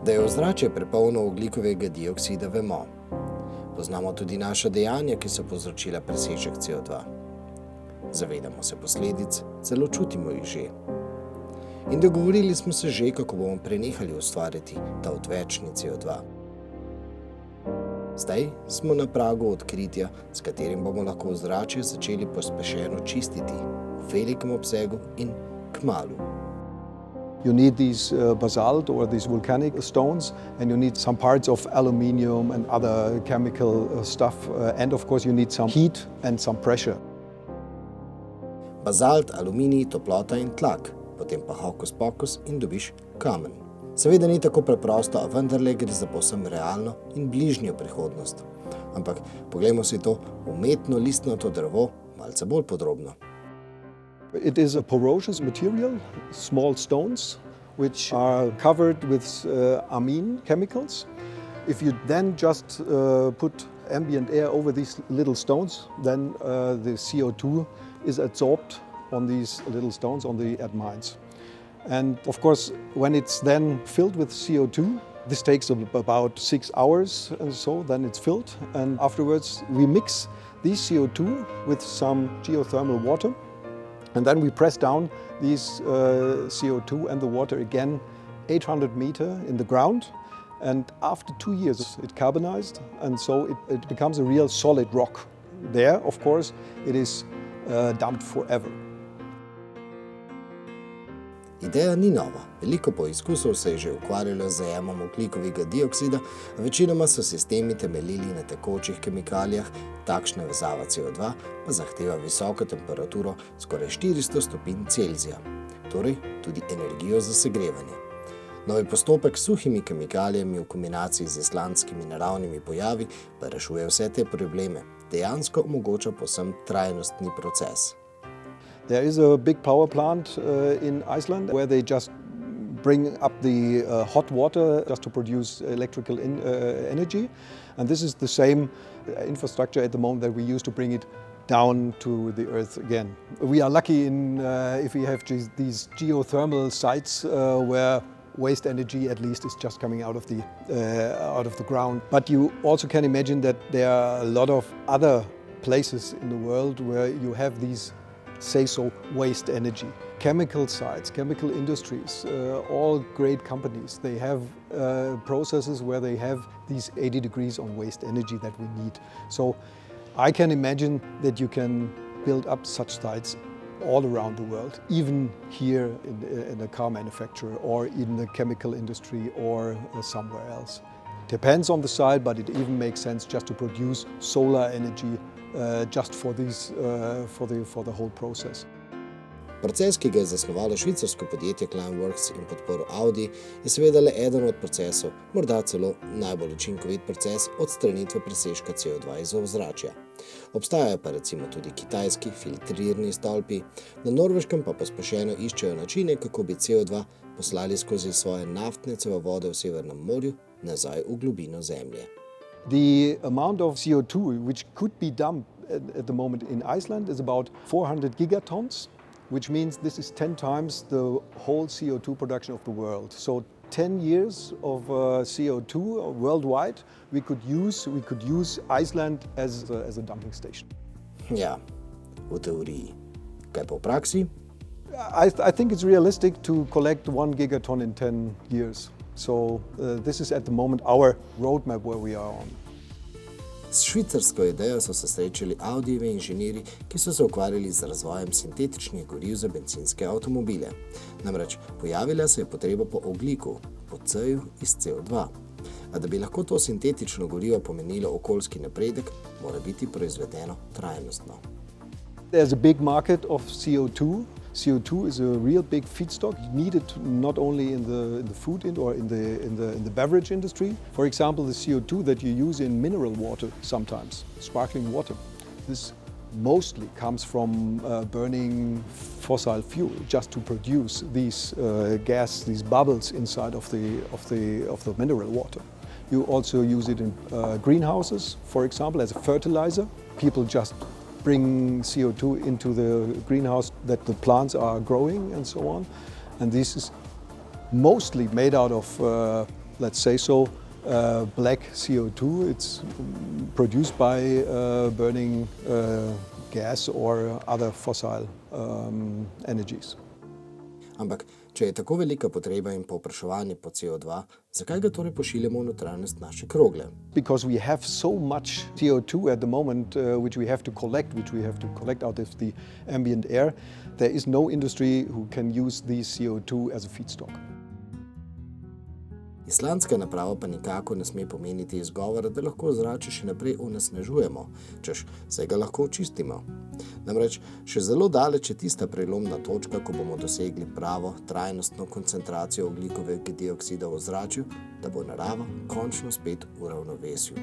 Da je ozračje prepolno ogljikovega dioksida, vemo. Poznamo tudi naša dejanja, ki so povzročila presežek CO2. Zavedamo se posledic, celo čutimo jih že. In dogovorili smo se že, kako bomo prenehali ustvarjati ta odvečni CO2. Zdaj smo na pragu odkritja, s katerim bomo lahko ozračje začeli pospešeno čistiti v velikem obsegu in kmalu. You need these basalt or these volcanic stones, and you need some parts of aluminium and other chemical stuff, and of course you need some heat and some pressure. Bazalt, aluminij, toplota in tlak, potem pa hokus pokus in dobiš kamen. Seveda ni tako preprosto, a vendarle gre za povsem realno in bližnjo prihodnost. Ampak poglejmo si to umetno listnato drevo malce bolj podrobno. It is a porous material, small stones, which are covered with amine chemicals. If you then just put ambient air over these little stones, then the CO2 is absorbed on these little stones, on the amines. And of course, when it's then filled with CO2, this takes about 6 hours and so, then it's filled. And afterwards, we mix this CO2 with some geothermal water. And then we press down these CO2 and the water again 800 meters in the ground. And after 2 years, it carbonized, and so it becomes a real solid rock. There, of course, it is dumped forever. Ideja ni nova. Veliko poizkusov se je že ukvarjalo z zajemom ogljikovega dioksida, a večinoma so sistemi temeljili na tekočih kemikalijah, takšna vezava CO2 pa zahteva visoko temperaturo, skoraj 400 stopinj Celzija, torej tudi energijo za segrevanje. Novi postopek s suhimi kemikalijami v kombinaciji z islandskimi naravnimi pojavi pa rešuje vse te probleme, dejansko omogoča povsem trajnostni proces. There is a big power plant in Iceland where they just bring up the hot water just to produce electrical energy. And this is the same infrastructure at the moment that we use to bring it down to the earth again. We are lucky if we have these geothermal sites where waste energy at least is just coming out of the ground. But you also can imagine that there are a lot of other places in the world where you have these waste energy. Chemical sites, chemical industries, all great companies, they have processes where they have these 80 degrees on waste energy that we need. So I can imagine that you can build up such sites all around the world, even here in the car manufacturer or in the chemical industry or somewhere else. Depends on the site, but it even makes sense just to produce solar energy just for the whole process. Proces, ki ga je zasnovalo švicarsko podjetje Climeworks in podporo Audi, je seveda le eden od procesov, morda celo najbolj učinkovit proces odstranitve presežka CO2 iz ozračja. Obstajajo pa recimo tudi kitajski filtrirni stolpi, na Norveškem pa pospešeno iščejo načine, kako bi CO2 poslali skozi svoje naftne cevovode v Severnem morju nazaj v globino Zemlje. The amount of CO2 which could be dumped at the moment in Iceland is about 400 gigatons, which means this is 10 times the whole CO2 production of the world. So 10 years of CO2 worldwide we could use Iceland as a dumping station. Ja, v teoriji. Kaj pa v praksi? I think it's realistic to collect 1 gigaton in 10 years. So this is at the moment our roadmap where we are on. S švicarsko idejo so se srečali Audijevi inženirji, ki so se ukvarjali z razvojem sintetičnih goriv za bencinske avtomobile. Namreč pojavila se je potreba po ogljiku, po C-ju iz CO2. A da bi lahko to sintetično gorivo pomenilo okoljski napredek, mora biti proizvedeno trajnostno. There's a big market of CO2. CO2 is a real big feedstock needed not only in the food or in the beverage industry. For example, the CO2 that you use in mineral water sometimes, sparkling water. This mostly comes from burning fossil fuel just to produce these gas, these bubbles inside of the mineral water. You also use it in greenhouses, for example, as a fertilizer. People just bring CO2 into the greenhouse that the plants are growing and so on. And this is mostly made out of let's say so, black CO2. It's produced by burning gas or other fossil energies. Ampak, če je tako velika potreba in povpraševanje po CO2, zakaj ga torej pošiljamo v notranjost naše krogle? Because we have so much CO2 at the moment, which we have to collect out of the ambient air, there is no industry who can use this CO2 as a feedstock. Islandska naprava pa nikako ne sme pomeniti izgovora, da lahko ozračje še naprej onesnažujemo, češ, saj ga lahko očistimo. Namreč, še zelo daleč je tista prelomna točka, ko bomo dosegli pravo, trajnostno koncentracijo ogljikovega dioksida v ozračju, da bo narava končno spet v ravnovesju.